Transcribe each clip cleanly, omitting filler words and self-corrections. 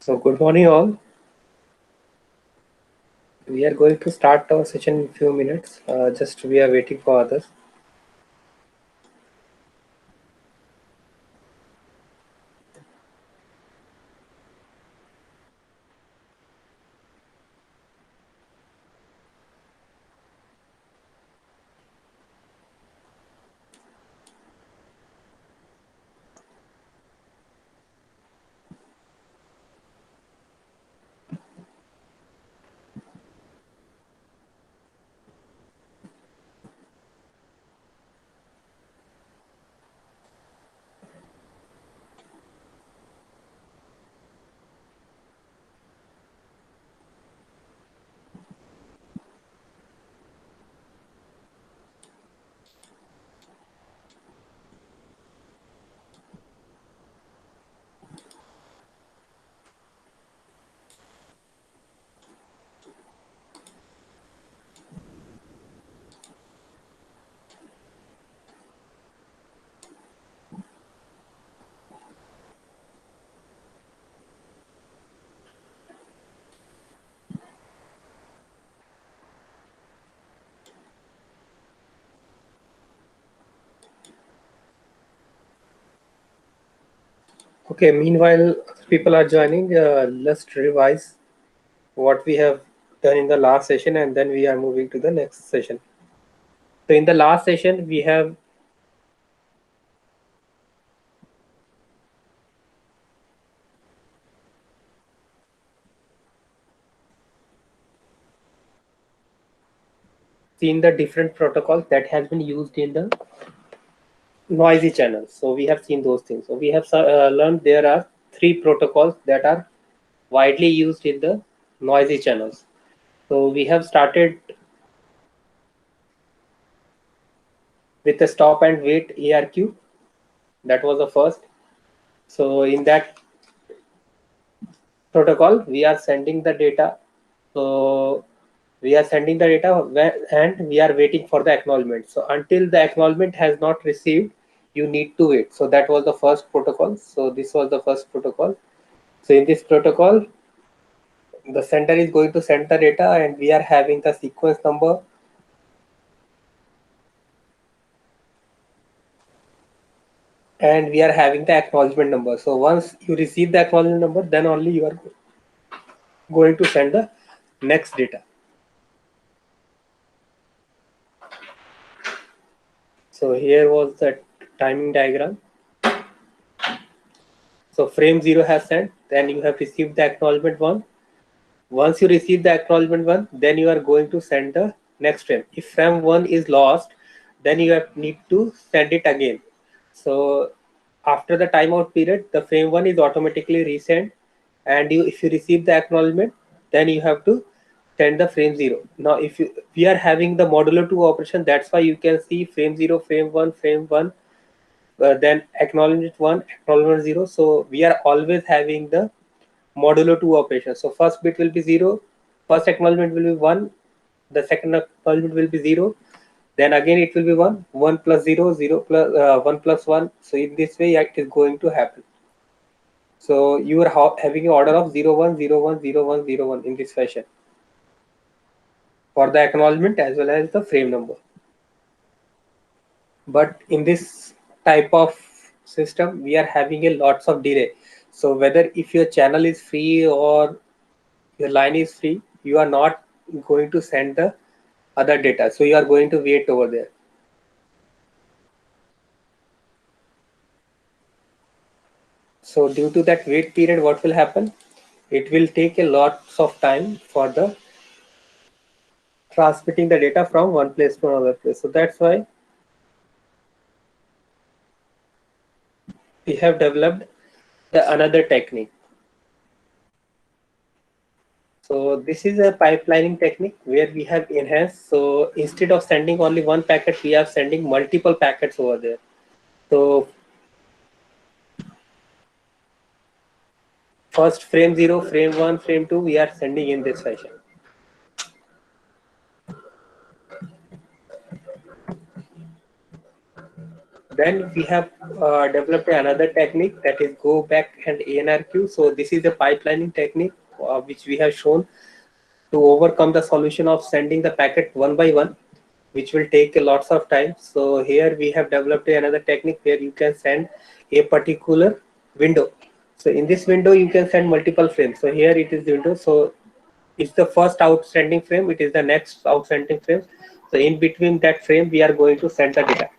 So good morning all. We are going to start our session in few minutes. Just we are waiting for others. Okay. Meanwhile, people are joining. Let's revise what we have done in the last session, and then we are moving to the next session. So in the last session, we have seen the different protocols that has been used in the noisy channels. So we have seen those things. So we have learned there are three protocols that are widely used in the noisy channels. So we have started with the stop and wait ARQ. That was the first. So in that protocol, we are sending the data. So we are sending the data and we are waiting for the acknowledgement. So until the acknowledgement has not received, you need to wait. So that was the first protocol. So this was the first protocol. So in this protocol, the sender is going to send the data and we are having the sequence number and we are having the acknowledgement number. So once you receive the acknowledgement number, then only you are going to send the next data. So here was the timing diagram. So frame 0 has sent, then you have received the acknowledgement 1. Once you receive the acknowledgement 1, then you are going to send the next frame. If frame 1 is lost, then you need to send it again. So after the timeout period, the frame 1 is automatically resent, and if you receive the acknowledgement, then you have to send the frame 0. Now if we are having the modulo 2 operation, that's why you can see frame 0, frame 1, then acknowledgement 1, acknowledgement 0. So we are always having the modulo 2 operation. So first bit will be 0, first acknowledgement will be 1, the second acknowledgement will be 0, then again it will be 1, 1 plus 0, 0 plus 1 plus 1. So in this way it is going to happen. So you are having an order of 0 1 0 1 0 1 0 1 in this fashion for the acknowledgement as well as the frame number. But in this type of system we are having a lots of delay. So whether if your channel is free or your line is free, you are not going to send the other data, so you are going to wait over there. So due to that wait period, what will happen, it will take a lots of time for the transmitting the data from one place to another place. So that's why we have developed another technique. So this is a pipelining technique where we have enhanced. So instead of sending only one packet, we are sending multiple packets over there. So first frame 0, frame 1, frame 2, we are sending in this fashion. Then we have developed another technique, that is go back and ANRQ. So this is a pipelining technique which we have shown to overcome the solution of sending the packet one by one, which will take a lots of time. So here we have developed another technique where you can send a particular window. So in this window you can send multiple frames. So here it is the window. So it's the first outstanding frame, it is the next outstanding frame. So in between that frame we are going to send the data.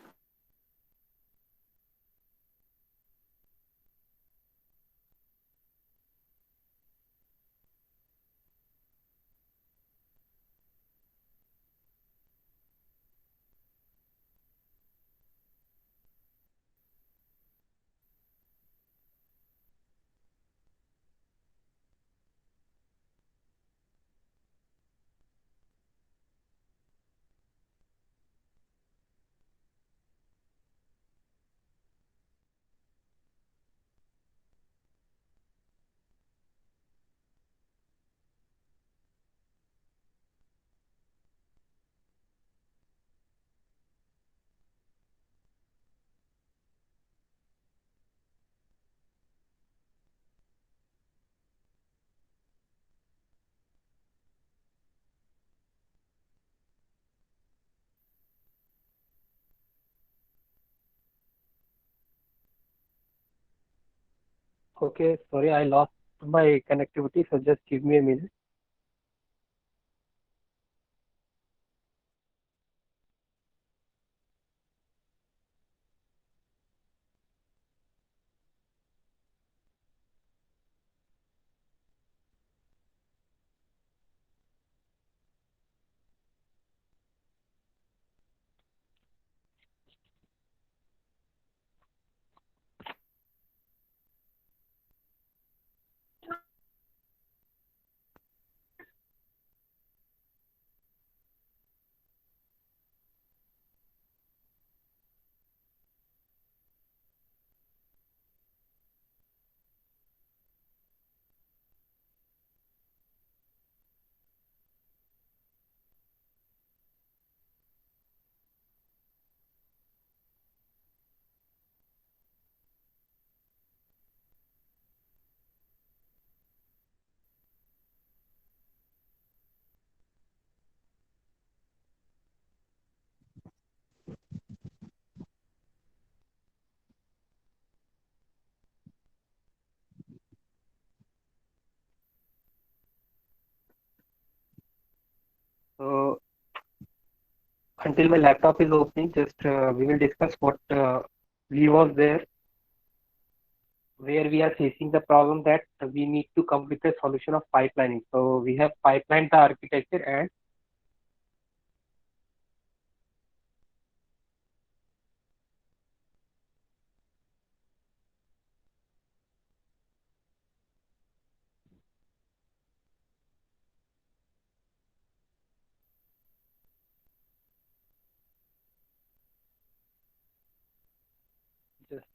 Okay, sorry, I lost my connectivity, so just give me a minute. So until my laptop is opening, just we will discuss what we was there, where we are facing the problem that we need to come with a solution of pipelining. So we have pipelined the architecture and just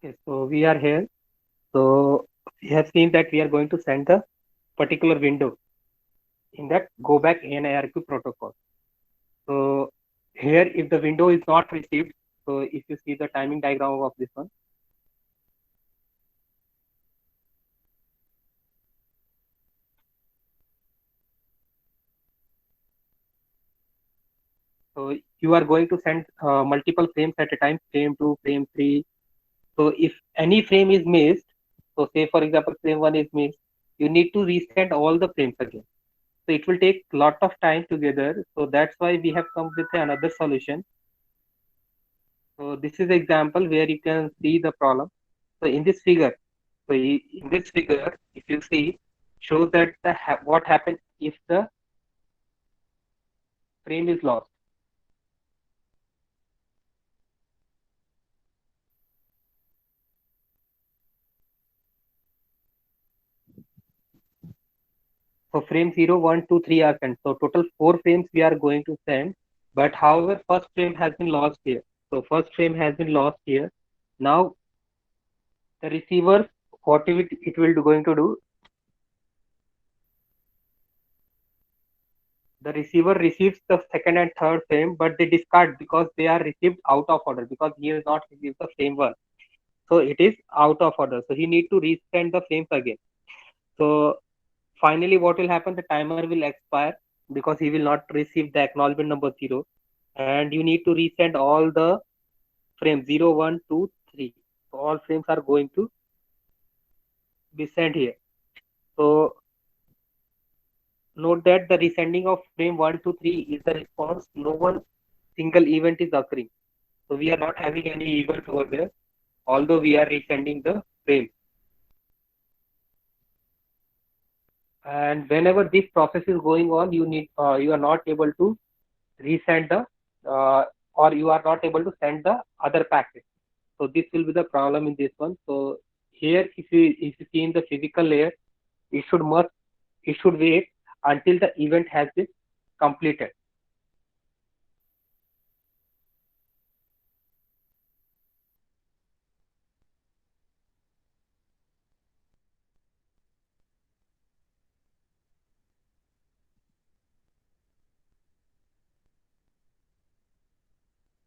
Okay, so we are here. So we have seen that we are going to send the particular window in that go back ANIRQ protocol. So here, if the window is not received, so if you see the timing diagram of this one, so you are going to send multiple frames at a time, frame 2, frame 3. So if any frame is missed, so say for example frame 1 is missed, you need to resend all the frames again. So it will take lot of time together. So that's why we have come with another solution. So this is example where you can see the problem. So in this figure, in this figure, if you see, shows that what happens if the frame is lost. So frame 0, 1, 2, 3 are sent. So total 4 frames we are going to send. But however, first frame has been lost here. So first frame has been lost here. Now the receiver, what it will going to do, the receiver receives the second and third frame, but they discard because they are received out of order because he has not received the frame one. So it is out of order. So he need to resend the frames again. So finally, what will happen? The timer will expire because he will not receive the acknowledgement number 0, and you need to resend all the frames 0, 1, 2, 3. So all frames are going to be sent here. So note that the resending of frame 1 to 3 is the response. No one single event is occurring. So we are not having any event over there, although we are resending the frame. And whenever this process is going on, you are not able to resend the or you are not able to send the other packet. So this will be the problem in this one. So here, if you see in the physical layer, it should must it should wait until the event has been completed.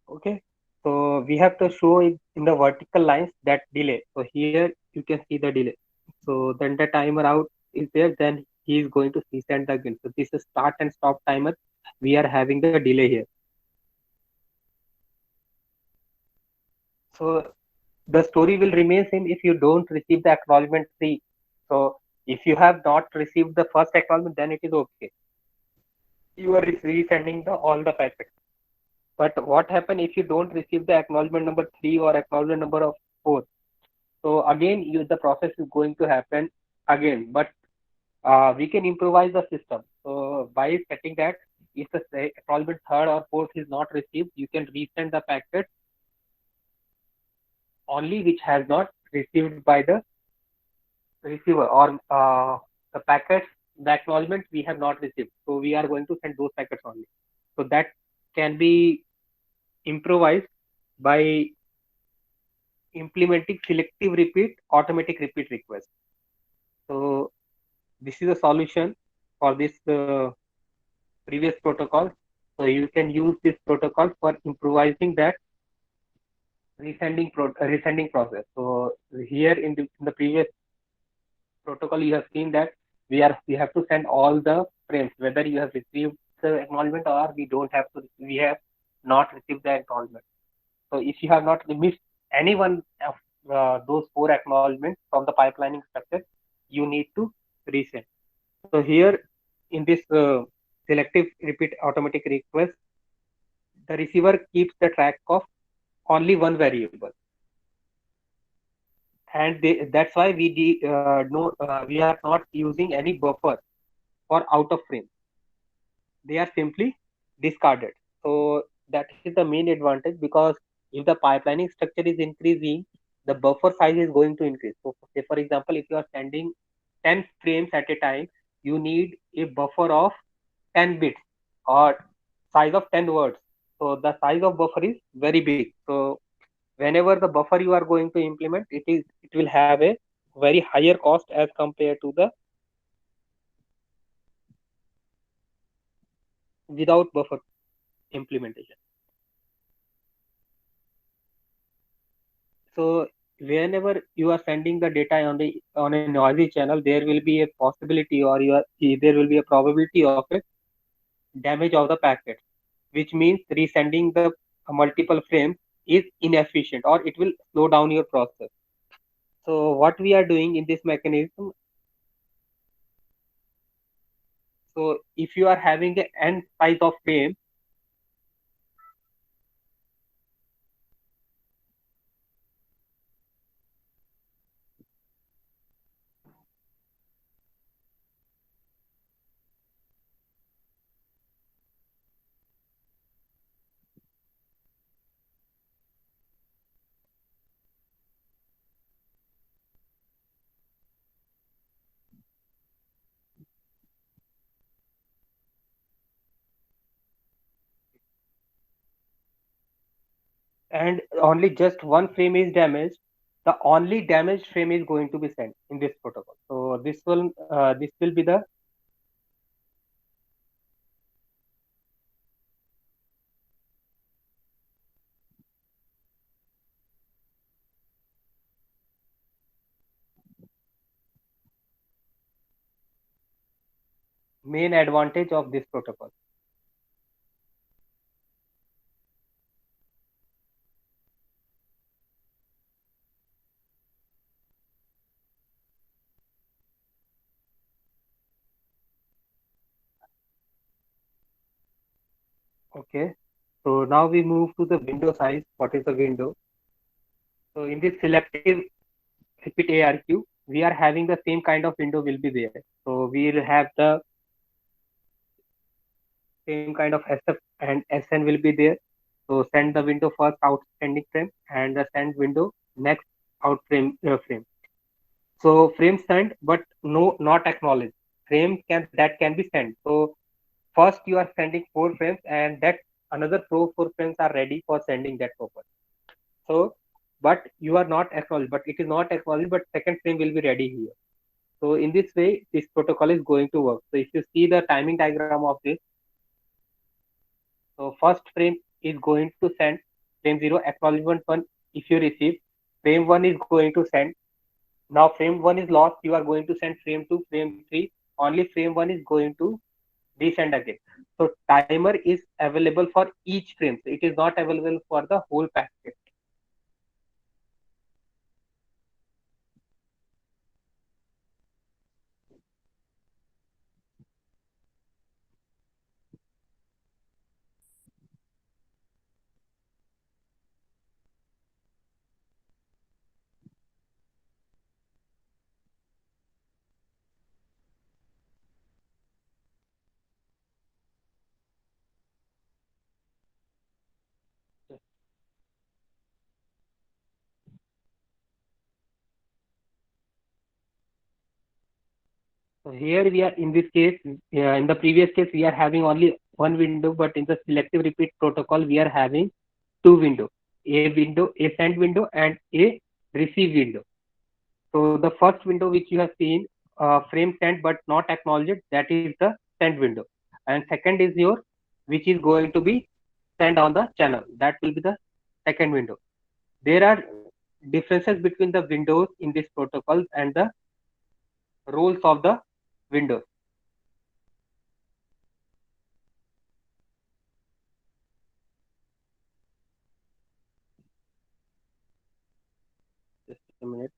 Okay. So we have to show it in the vertical lines that delay. So here you can see the delay. So then the timer out is there, then he is going to resend again. So this is start and stop timer. We are having the delay here. So the story will remain same if you don't receive the acknowledgement 3. So if you have not received the first acknowledgement, then it is okay. You are resending all the packets. But what happen if you don't receive the acknowledgement number 3 or acknowledgement number of 4? So again, the process is going to happen again. But we can improvise the system. So by setting that, if the acknowledgement third or fourth is not received, you can resend the packet only which has not received by the receiver, or the packets, the acknowledgement we have not received. So we are going to send those packets only. So that can be improvised by implementing selective repeat, automatic repeat request. So this is a solution for this previous protocol. So you can use this protocol for improvising that resending process. So here in the previous protocol, you have seen that we have to send all the frames, whether you have received the acknowledgement or we have not received the acknowledgement. So if you have not missed any one of those 4 acknowledgements from the pipelining structure, you need to resend. So here in this selective repeat automatic request, the receiver keeps the track of only one variable, and that's why we are not using any buffer or out of frame. They are simply discarded. So that is the main advantage, because if the pipelining structure is increasing, the buffer size is going to increase. So say for example, if you are sending 10 frames at a time, you need a buffer of 10 bits or size of 10 words. So the size of buffer is very big. So whenever the buffer you are going to implement, it will have a very higher cost as compared to the without buffer implementation. So whenever you are sending the data on a noisy channel, there will be a possibility, or there will be a probability of a damage of the packet, which means resending the multiple frames is inefficient, or it will slow down your process. So what we are doing in this mechanism, so if you are having a n size of frame, and only just one frame is damaged, the only damaged frame is going to be sent in this protocol. So this will be the main advantage of this protocol. Okay. So now we move to the window size. What is the window? So in this selective repeat ARQ, we are having the same kind of window will be there. So we'll have the same kind of SF and SN will be there. So send the window first outstanding frame and the send window next out frame. So frame sent, but no, not acknowledged. Frame that can be sent. So first you are sending 4 frames, and that another 4 frames are ready for sending that purpose. So, but you are not acknowledged, but it is not acknowledged, but second frame will be ready here. So in this way, this protocol is going to work. So if you see the timing diagram of this, so first frame is going to send frame 0 acknowledgement 1. If you receive, frame 1 is going to send. Now frame 1 is lost, you are going to send frame 2, frame 3. Only frame 1 is going to descend again. So timer is available for each frame. So it is not available for the whole packet. So here we are in this case, in the previous case, we are having only one window, but in the selective repeat protocol, we are having two window, a send window and a receive window. So the first window which you have seen, frame sent but not acknowledged, that is the send window. And second is your, which is going to be sent on the channel. That will be the second window. There are differences between the windows in this protocol and the roles of the windows. Just a minute.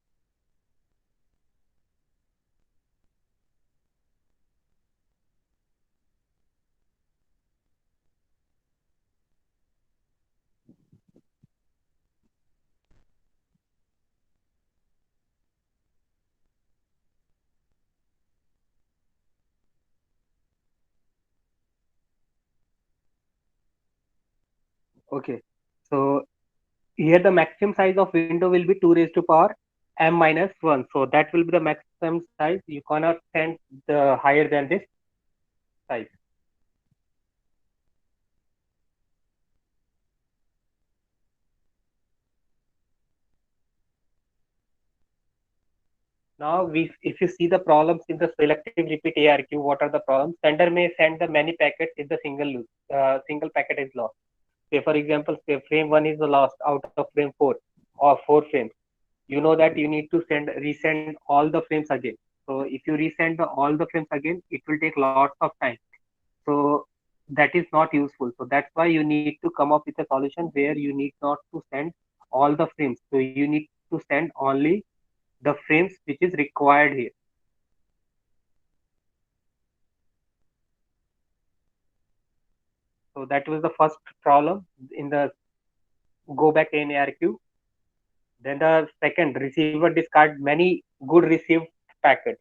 Okay. So here the maximum size of window will be 2 raised to power m minus 1. So that will be the maximum size. You cannot send the higher than this size. Now, if you see the problems in the selective repeat ARQ, what are the problems? Sender may send the many packets if the single packet is lost. Say, for example, say frame one is lost out of frame four or four frames. You know that you need to resend all the frames again. So if you resend all the frames again, it will take lots of time. So that is not useful. So that's why you need to come up with a solution where you need not to send all the frames. So you need to send only the frames which is required here. So that was the first problem in the go back NARQ. Then the second, receiver discard many good received packets.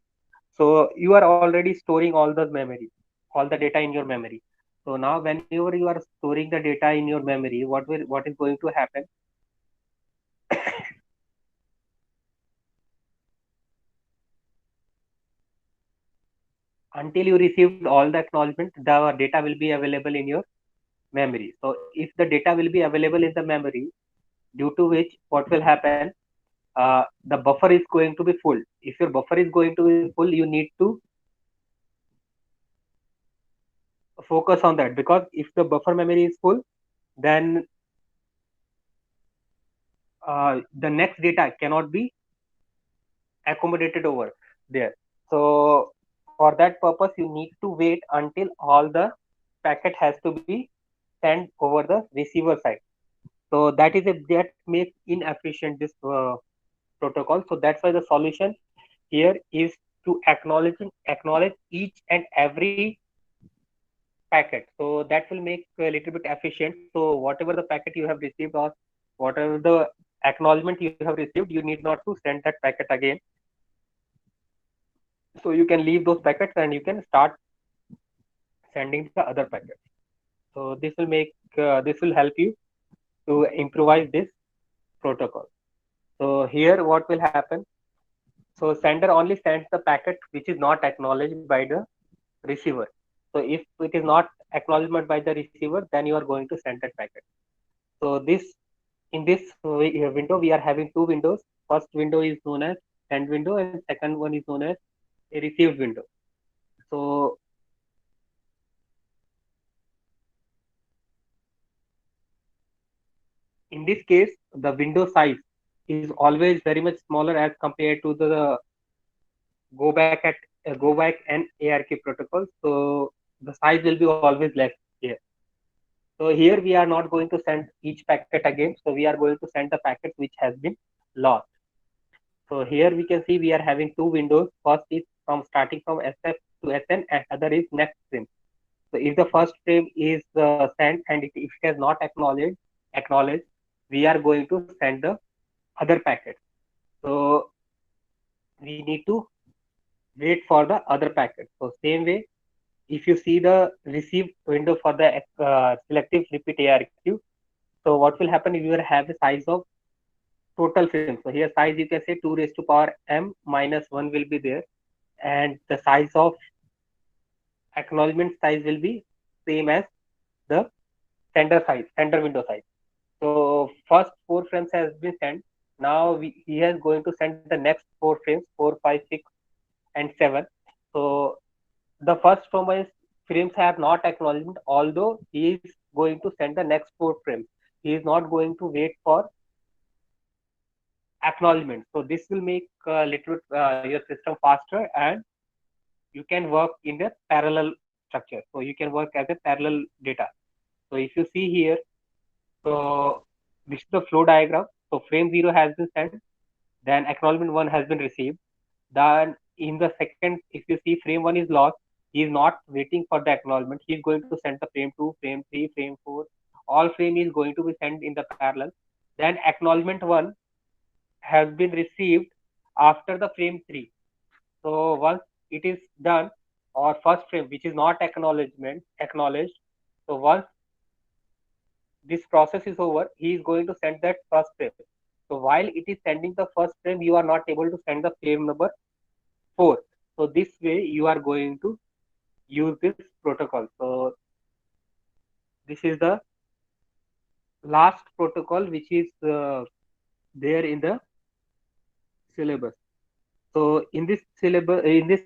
So you are already storing all the memory, all the data in your memory. So now whenever you are storing the data in your memory, what is going to happen? Until you received all the acknowledgement, the data will be available in your memory. So if the data will be available in the memory, due to which what will happen, the buffer is going to be full. If your buffer is going to be full, you need to focus on that, because if the buffer memory is full, then the next data cannot be accommodated over there. So for that purpose, you need to wait until all the packet has to be sent over the receiver side. So that makes inefficient this protocol. So that's why the solution here is to acknowledge each and every packet. So that will make a little bit efficient. So whatever the packet you have received, or whatever the acknowledgement you have received, you need not to send that packet again. So you can leave those packets and you can start sending the other packets. So this will help you to improvise this protocol. So here what will happen? So sender only sends the packet which is not acknowledged by the receiver. So if it is not acknowledgement by the receiver, then you are going to send that packet. So this window we are having two windows. First window is known as send window, and second one is known as a received window. So in this case, the window size is always very much smaller as compared to the go back and ARK protocol. So the size will be always less here. So here we are not going to send each packet again. So we are going to send the packet which has been lost. So here we can see we are having two windows. First is from starting from SF to SN, and other is next frame. So if the first frame is sent and if it has not acknowledged, we are going to send the other packet. So we need to wait for the other packet. So same way, if you see the receive window for the selective repeat ARQ, so what will happen if you have the size of total frames? So here size you can say 2 raised to power m minus 1 will be there, and the size of acknowledgement size will be same as the sender window size. So first four frames has been sent. Now he is going to send the next four frames, 4, 5, 6, and 7. So the first frames have not acknowledgement, although he is going to send the next four frames. He is not going to wait for acknowledgement. So this will make a little your system faster, and you can work in the parallel structure. So you can work as a parallel data. So if you see here, so this is the flow diagram. So frame 0 has been sent, then acknowledgement 1 has been received. Then in the second, if you see frame 1 is lost, he is not waiting for the acknowledgement. He is going to send the frame 2, frame 3, frame 4. All frame is going to be sent in the parallel. Then acknowledgement 1 has been received after the frame 3. So once it is done, or first frame which is not acknowledged, so once this process is over, he is going to send that first frame. So while it is sending the first frame, you are not able to send the frame number 4. So this way you are going to use this protocol. So this is the last protocol which is there in the syllabus. So in this syllable, in this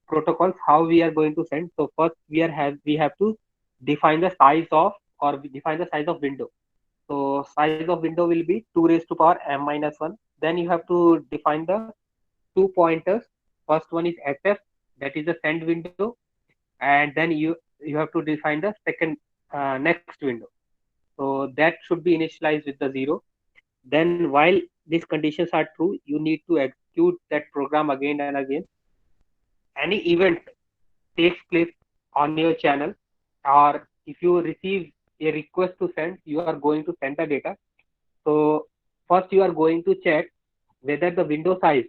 protocols, how we are going to send? So first we have to define the size of, or we define the size of window. So size of window will be 2 raised to power m minus 1. Then you have to define the two pointers. First one is SF, that is the send window, and then you have to define the second next window. So that should be initialized with the 0. Then while these conditions are true, you need to execute that program again and again. Any event takes place on your channel, or if you receive a request to send, you are going to send the data. So first you are going to check whether the window size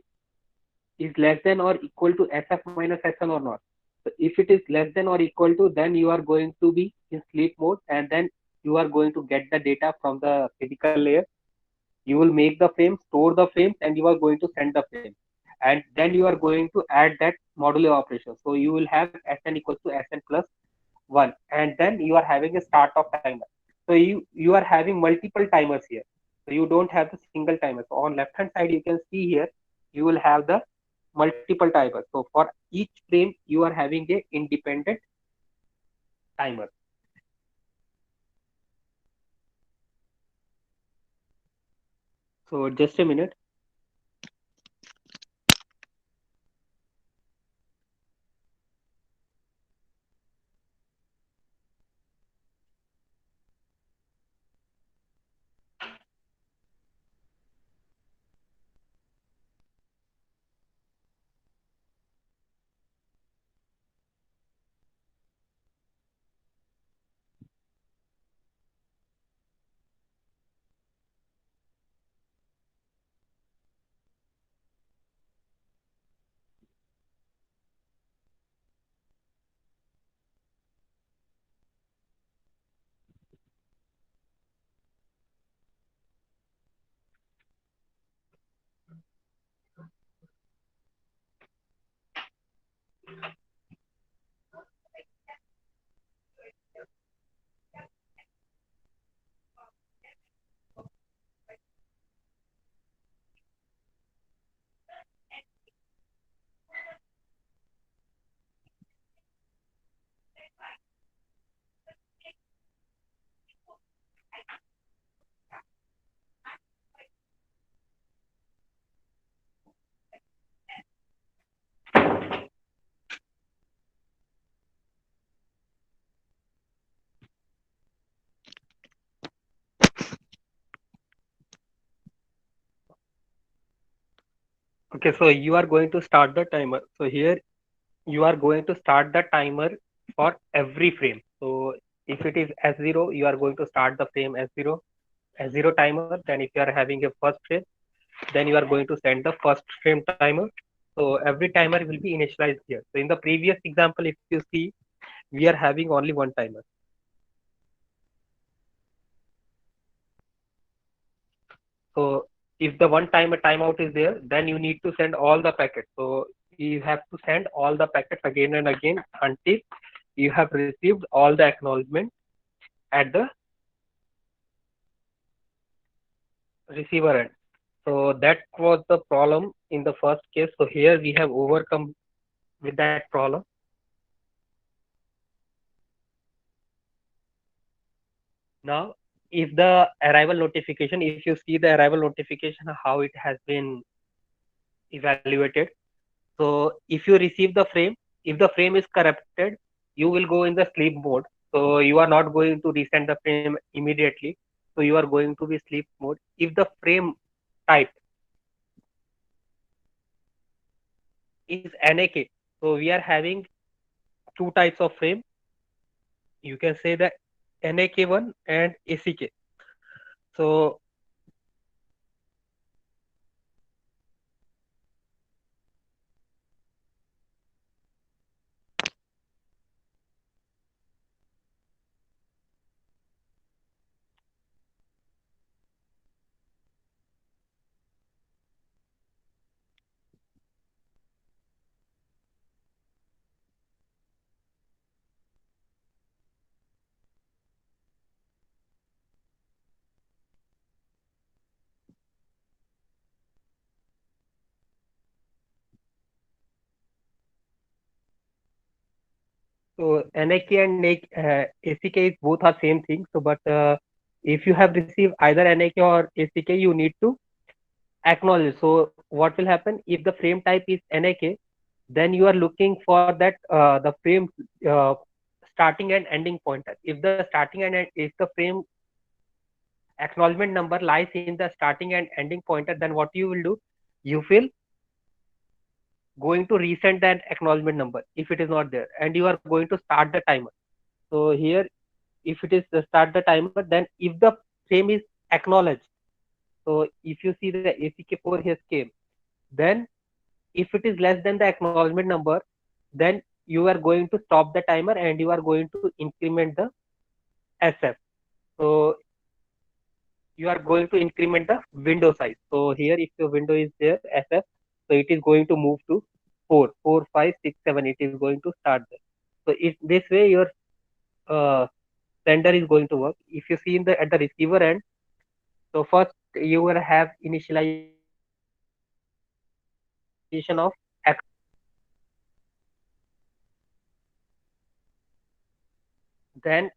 is less than or equal to SF minus SN or not. So if it is less than or equal to, then you are going to be in sleep mode, and then you are going to get the data from the physical layer. You will make the frame, store the frames, and you are going to send the frame. And then you are going to add that modulo operation. So you will have Sn equals to Sn plus 1, and then you are having a start of timer. So you are having multiple timers here. So you don't have the single timer. So on left hand side you can see here you will have the multiple timers. So for each frame you are having a independent timer. So just a minute. Okay, so you are going to start the timer. So here you are going to start the timer for every frame. So if it is S0, you are going to start the frame S0 timer. Then if you are having a first frame, then you are going to send the first frame timer. So every timer will be initialized here. So in the previous example, if you see, we are having only one timer. So if the one timer timeout is there, then you need to send all the packets. So you have to send all the packets again and again until you have received all the acknowledgement at the receiver end. So that was the problem in the first case. So here we have overcome with that problem. Now, if the arrival notification, if you see the arrival notification, how it has been evaluated. So if you receive the frame, if the frame is corrupted, you will go in the sleep mode. So you are not going to resend the frame immediately. So you are going to be sleep mode. If the frame type is NAK, so we are having two types of frame. You can say the NAK1 and ACK. So So NIK and ACK is both are same thing. So, but if you have received either NIK or ACK, you need to acknowledge. So, what will happen if the frame type is NIK? Then you are looking for that the frame uh, starting and ending pointer. If the starting and if the frame acknowledgement number lies in the starting and ending pointer, then what you will do? You will going to resend that acknowledgement number if it is not there, and you are going to start the timer. So here, if it is start the timer, then if the frame is acknowledged, so if you see the ACK4 has came, then if it is less than the acknowledgement number, then you are going to stop the timer and you are going to increment the SF. So you are going to increment the window size. So here, if your window is there, SF, so it is going to move to 4, 4, 5, 6, 7. It is going to start there. So if this way your uh, sender is going to work. If you see in the at the receiver end, so first you will have initialization of acknowledgement. Then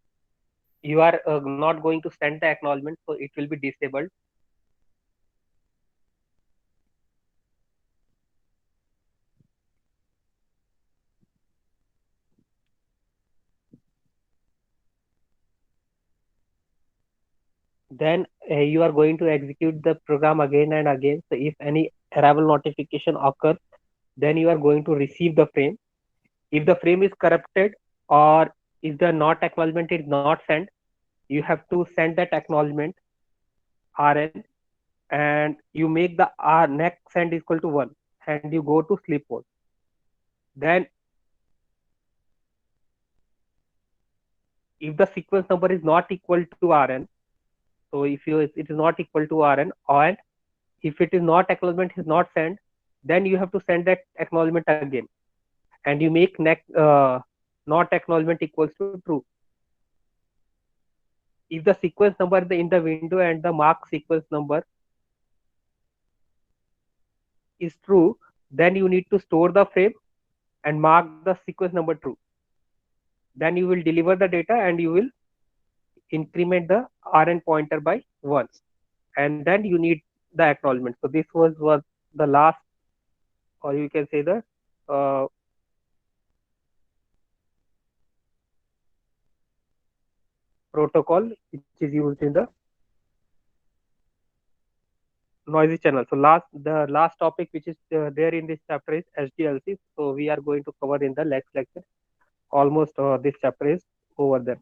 you are not going to send the acknowledgement, so it will be disabled. Then you are going to execute the program again and again. So if any arrival notification occurs, then you are going to receive the frame. If the frame is corrupted or if the not acknowledgement is not sent, you have to send that acknowledgement RN, and you make the R next send equal to 1, and you go to sleep mode. Then if the sequence number is not equal to Rn, so if you it is not equal to Rn, and if it is not acknowledgement is not sent, then you have to send that acknowledgement again, and you make next not acknowledgement equals to true. If the sequence number in the window and the mark sequence number is true, then you need to store the frame and mark the sequence number true. Then you will deliver the data and you will increment the Rn pointer by 1, and then you need the acknowledgement. So this was the last, or you can say the uh, protocol which is used in the noisy channel. So the last topic which is there in this chapter is HDLC. So we are going to cover in the next lecture. Almost this chapter is over there.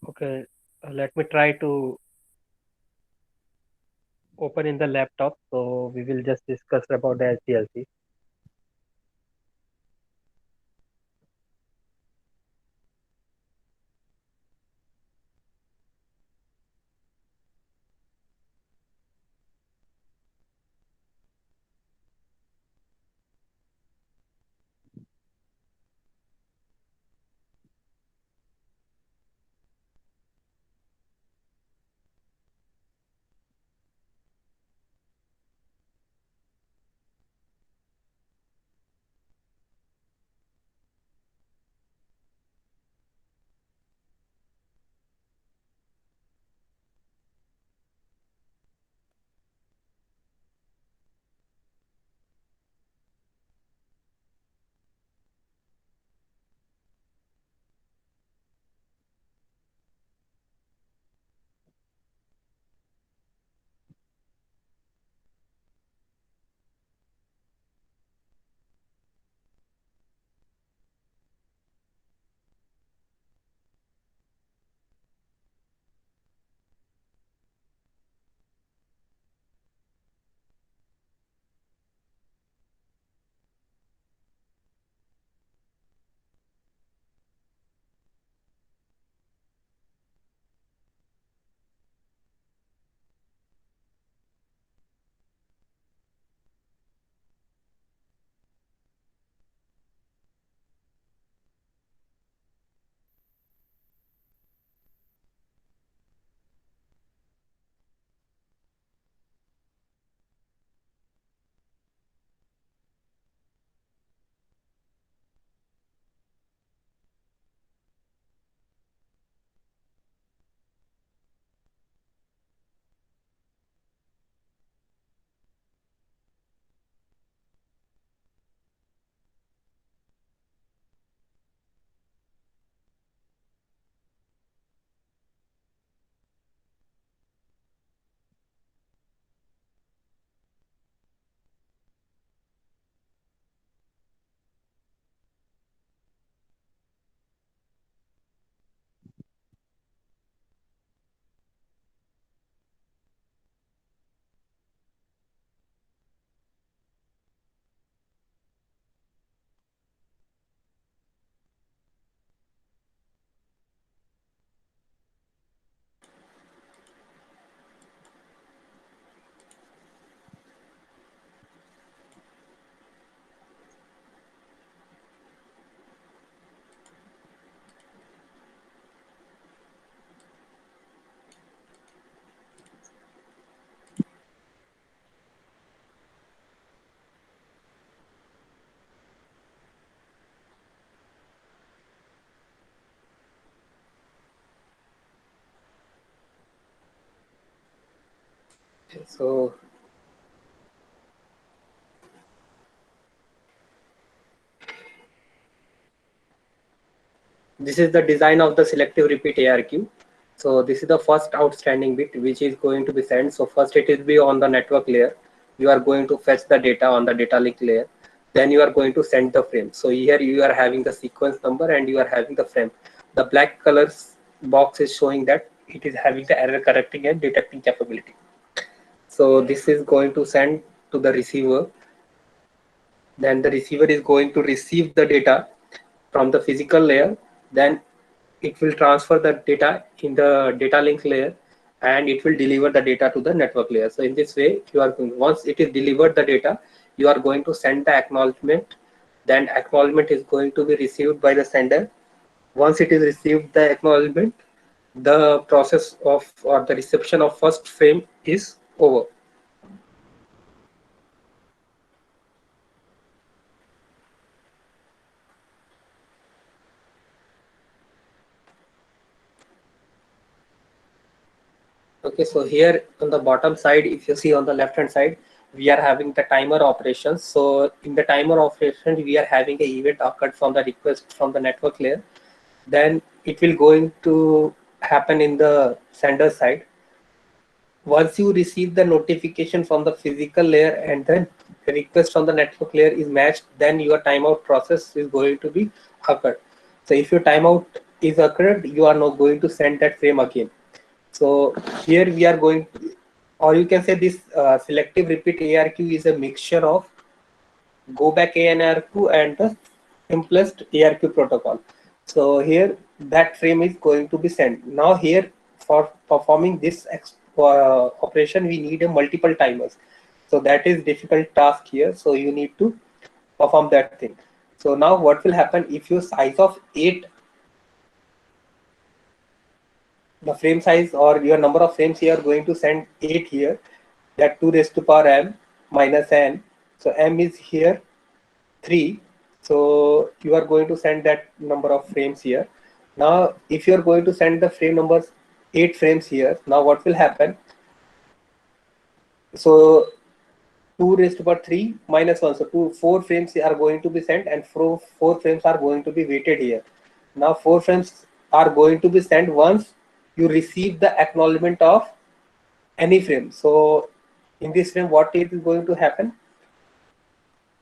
Okay, let me try to open in the laptop. So we will just discuss about the HDLC. So this is the design of the selective repeat ARQ. So this is the first outstanding bit which is going to be sent. So first it will be on the network layer. You are going to fetch the data on the data link layer. Then you are going to send the frame. So here you are having the sequence number and you are having the frame. The black colors box is showing that it is having the error correcting and detecting capability. So this is going to send to the receiver. Then the receiver is going to receive the data from the physical layer. Then it will transfer the data in the data link layer and it will deliver the data to the network layer. So in this way, you are going, once it is delivered the data, you are going to send the acknowledgement. Then acknowledgement is going to be received by the sender. Once it is received the acknowledgement, the process of or the reception of first frame is over. Okay, so here on the bottom side, if you see on the left hand side, we are having the timer operations. So in the timer operation, we are having a event occurred from the request from the network layer. Then it will going to happen in the sender side. Once you receive the notification from the physical layer and then the request from the network layer is matched, then your timeout process is going to be occurred. So if your timeout is occurred, you are not going to send that frame again. So here we are going, or you can say this selective repeat ARQ is a mixture of go back ARQ and the simplest ARQ protocol. So here that frame is going to be sent. Now here for performing this operation, we need a multiple timers. So that is difficult task here. So you need to perform that thing. So now what will happen if your size of 8, the frame size or your number of frames here are going to send 8 here, that 2 raised to power m minus n. So m is here 3. So you are going to send that number of frames here. Now if you are going to send the frame numbers 8 frames here, now what will happen? So 2 raised to power 3 minus 1. So 4 frames are going to be sent and 4 frames are going to be weighted here. Now 4 frames are going to be sent once you receive the acknowledgement of any frame. So in this frame, what is going to happen?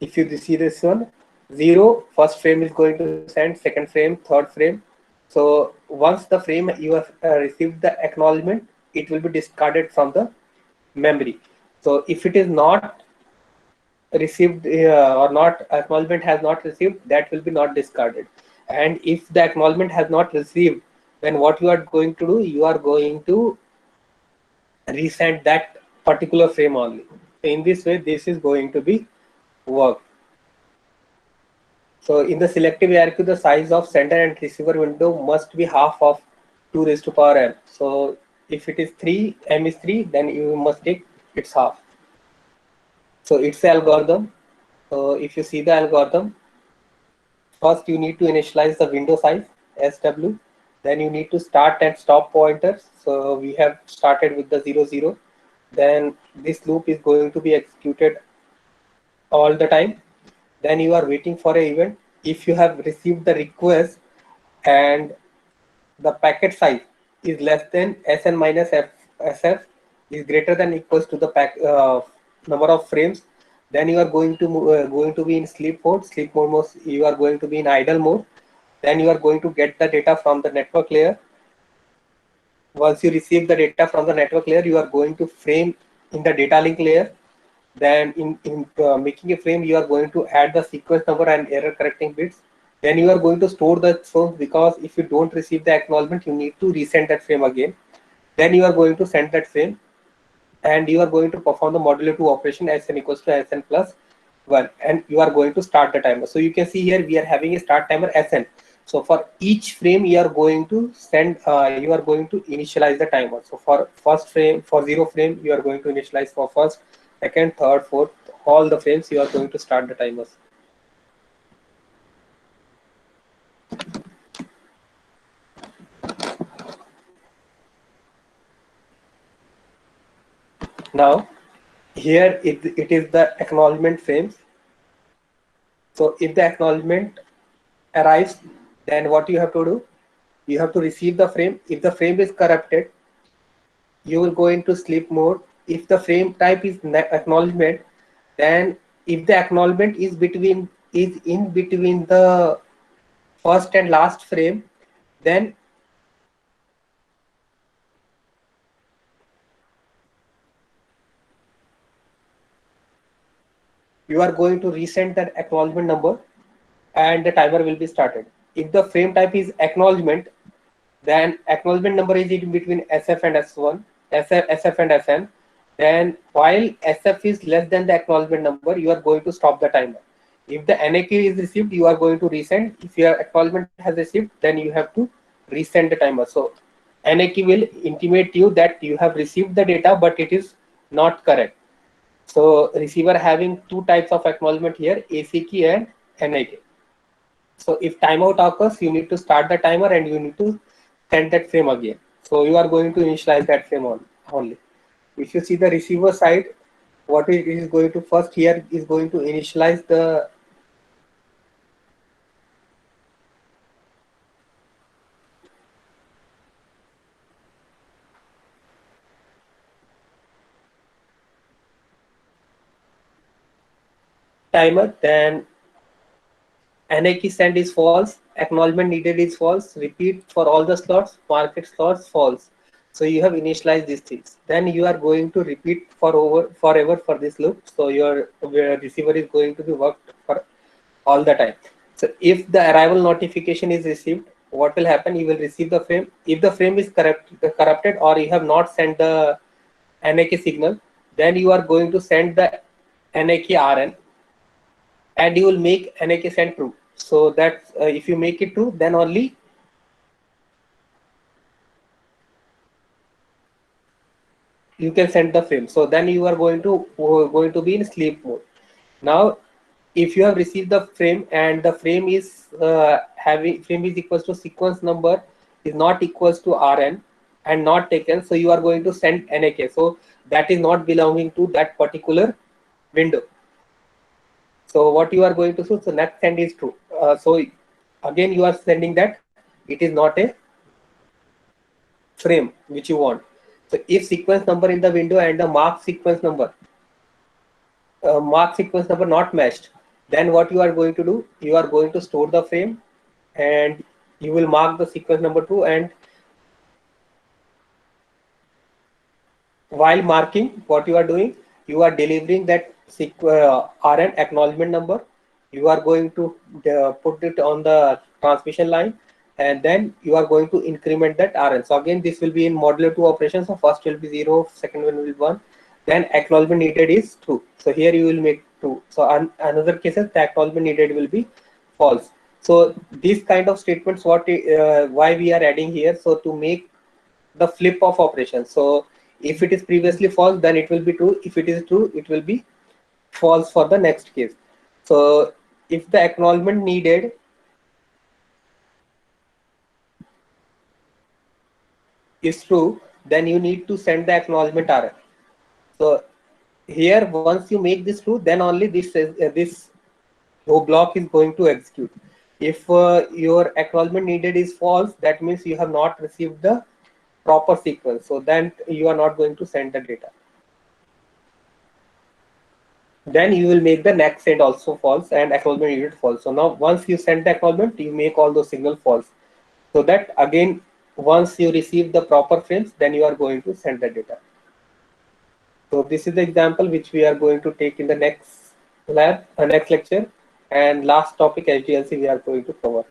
If you see this one, 0, first frame is going to send, second frame, third frame. So once the frame you have received the acknowledgement, it will be discarded from the memory. So if it is not received or not, acknowledgement has not received, that will be not discarded. And if the acknowledgement has not received, then what you are going to do, you are going to resend that particular frame only. In this way, this is going to be work. So in the selective ARQ, the size of sender and receiver window must be half of 2 raised to power m. So if it is 3, m is 3, then you must take its half. So it's the algorithm. So if you see the algorithm, first you need to initialize the window size SW. Then you need to start and stop pointers. So we have started with the 0, 0. Then this loop is going to be executed all the time. Then you are waiting for an event. If you have received the request and the packet size is less than Sn minus SF is greater than equals to the number of frames, then you are going to be in sleep mode. Sleep mode, you are going to be in idle mode. Then you are going to get the data from the network layer. Once you receive the data from the network layer, you are going to frame in the data link layer. Then in making a frame, you are going to add the sequence number and error correcting bits. Then you are going to store the frames, because if you don't receive the acknowledgement, you need to resend that frame again. Then you are going to send that frame and you are going to perform the modulo 2 operation Sn equals to Sn plus 1, and you are going to start the timer. So you can see here we are having a start timer Sn. So for each frame you are going to send, you are going to initialize the timer. So for first frame, for 0 frame, you are going to initialize for first, second, third, fourth, all the frames you are going to start the timers. Now here it is the acknowledgement frames. So if the acknowledgement arrives, then what you have to do, you have to receive the frame. If the frame is corrupted, you will go into sleep mode. If the frame type is acknowledgement, then if the acknowledgement is in between the first and last frame, then you are going to resend that acknowledgement number and the timer will be started. If the frame type is acknowledgement, then acknowledgement number is in between SF and S1, SF and SN. Then while SF is less than the acknowledgement number, you are going to stop the timer. If the NAK is received, you are going to resend. If your acknowledgement has received, then you have to resend the timer. So NAK will intimate you that you have received the data, but it is not correct. So receiver having two types of acknowledgement here, ACK and NAK. So if timeout occurs, you need to start the timer and you need to send that frame again. So you are going to initialize that frame only. If you see the receiver side, what it is going to first here is going to initialize the timer, then NAK send is false, acknowledgement needed is false, repeat for all the slots, market slots false. So you have initialized these things. Then you are going to repeat forever for this loop. So your receiver is going to be worked for all the time. So if the arrival notification is received, what will happen? You will receive the frame. If the frame is corrupted or you have not sent the NAK signal, then you are going to send the NAK RN and you will make NAK send true. So that if you make it true, then only you can send the frame. So then you are going to be in sleep mode. Now, if you have received the frame and the frame is having frame is equals to sequence number is not equals to RN and not taken, so you are going to send NAK. So that is not belonging to that particular window. So what you are going to do, so next send is true. So again you are sending that it is not a frame which you want. So if sequence number in the window and the mark sequence number not matched, then what you are going to do, you are going to store the frame and you will mark the sequence number 2, and while marking what you are doing, you are delivering that RN acknowledgement number. You are going to put it on the transmission line and then you are going to increment that RN. So again this will be in modular 2 operations. So first will be 0, second one will be 1, then acknowledgement needed is true. So here you will make true. So another cases the acknowledgement needed will be false. So these kind of statements why we are adding here, so to make the flip of operation. So if it is previously false, then it will be true. If it is true, it will be false for the next case. So if the acknowledgement needed is true, then you need to send the acknowledgement RN. So here, once you make this true, then only this row block is going to execute. If your acknowledgement needed is false, that means you have not received the proper sequence. So then you are not going to send the data. Then you will make the next send also false and acknowledgement needed false. So now once you send the acknowledgement, you make all those signal false. So that again, once you receive the proper frames, then you are going to send the data. So this is the example which we are going to take in the next next lecture, and last topic HDLC we are going to cover.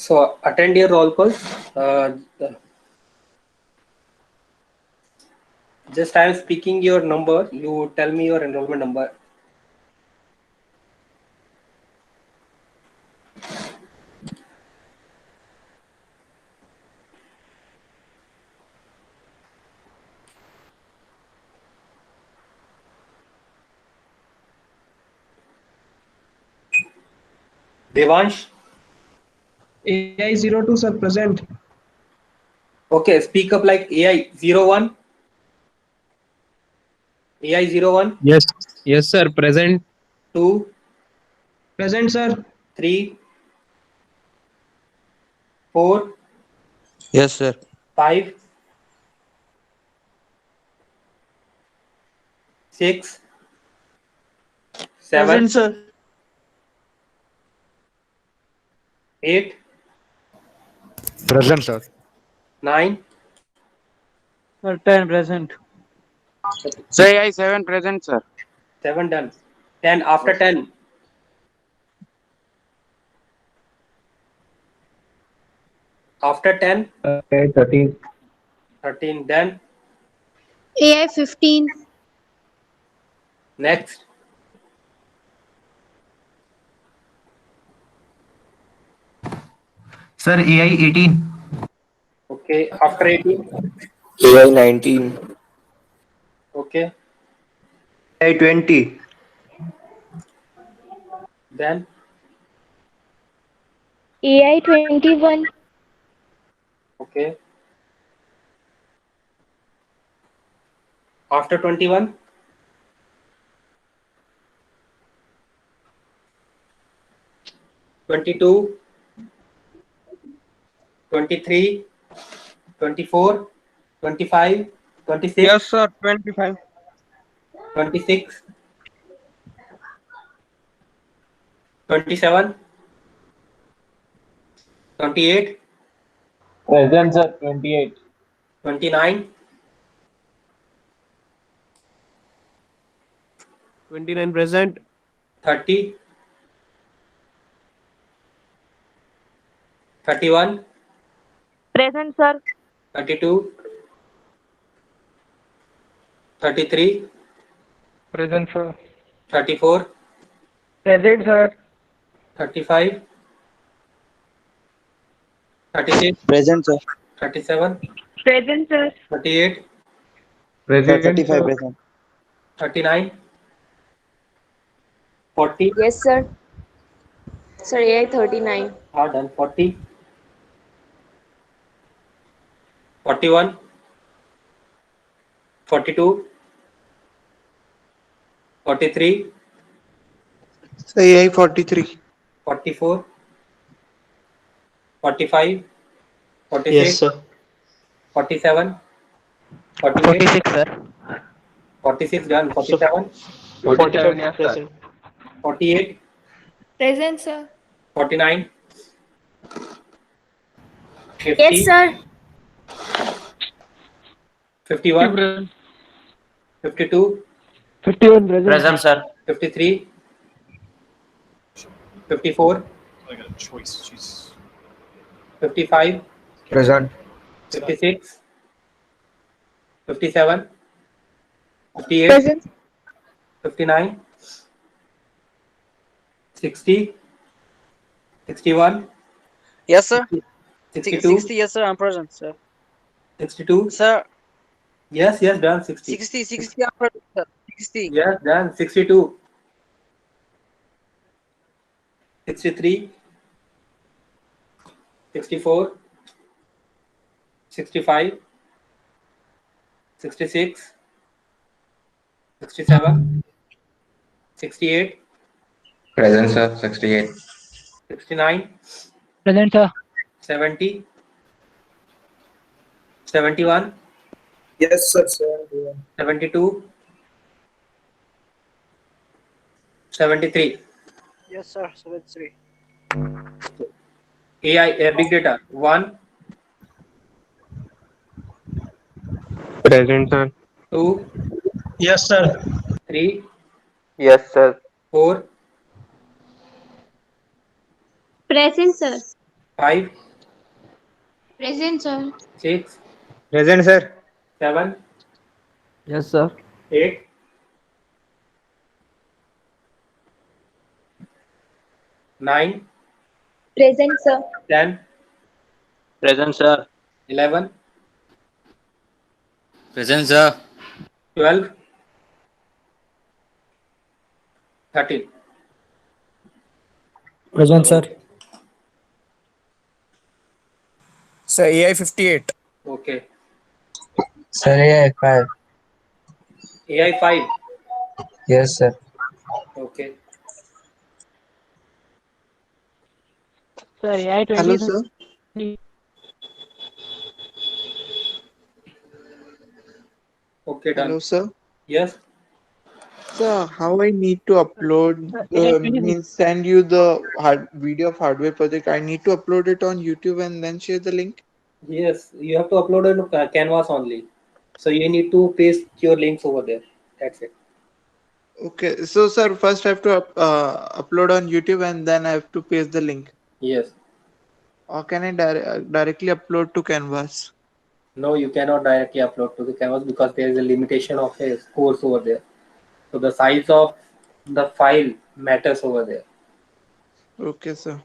So attend your roll call. Just I am speaking your number. You tell me your enrollment number. Devansh. AI02, sir, present. Okay, speak up like AI 01. AI 01. Yes, yes, sir. Present. 2, Present, sir. 3, 4, Yes, sir. 5, 6, 7, Present, sir. 8, Present, sir. 9. Sir, 10 present. Sir, AI7 present, sir. 7 done. 10 after 10. After 10, Okay, 13. 13. Then AI 15. next. Sir, AI 18. Okay, after 18. AI 19. Okay, AI 20. then AI 21. okay. After 21, 22, 23, 24, 25, 26, Yes, sir. 25. 26, 27, 28, Present, sir. 28. 29, 29 present. 30, 31, Present, sir. 32, 33, Present, sir. 34, Present, sir. 35, 36, Present, sir. 37, Present, sir. 38, Sir, Present, 35 sir. present. 39, 40, Yes, sir. Sir, AI 39. done. 40, 41, 42, 43, Sir, AI 43. 44, 45, Yes, 46, sir. 47, 48, 46, sir. 46 done. Sir, 47, 47, yes, sir. present. 48, Present, sir. 49, Yes, 50, sir. 51, Present. 52, 51 present, Present, sir. sir. 53, 54, 55, Present. 56, 57, 58, Present. 59, 60, 61, Yes, sir. 62, 60, yes, sir. I'm present, sir. 62. Sir, Yes, yes, done. 60. 60, I'm present, sir. 60. Yes, done. 62, 63, 64, 65, 66, 67, 68, Present, sir. 68. 69, Present, sir. 70, 71, Yes, sir. 71. 72, 73. Yes, sir. 73. AI, big data. 1, Present, sir. 2, Yes, sir. 3, Yes, sir. 4, Present, sir. 5, Present, sir. 6, Present, sir. 7, Yes, sir. 8, 9, Present, sir. 10, Present, sir. 11, Present, sir. 12, 13. Present, sir. Sir, AI 58. Okay. Sir, AI 5. AI 5. Yes, sir. Okay. Sir, AI Hello, 20. sir. Okay, done. Hello, sir. Yes. Sir, how I need to upload, AI 26. means send you the video of hardware project. I need to upload it on YouTube and then share the link. Yes. You have to upload it on Canvas only. So you need to paste your links over there. That's it. Okay, so sir, first I have to upload on YouTube and then I have to paste the link. Yes. Or can I directly upload to Canvas? No, you cannot directly upload to the Canvas because there is a limitation of a course over there. So the size of the file matters over there. Okay, sir.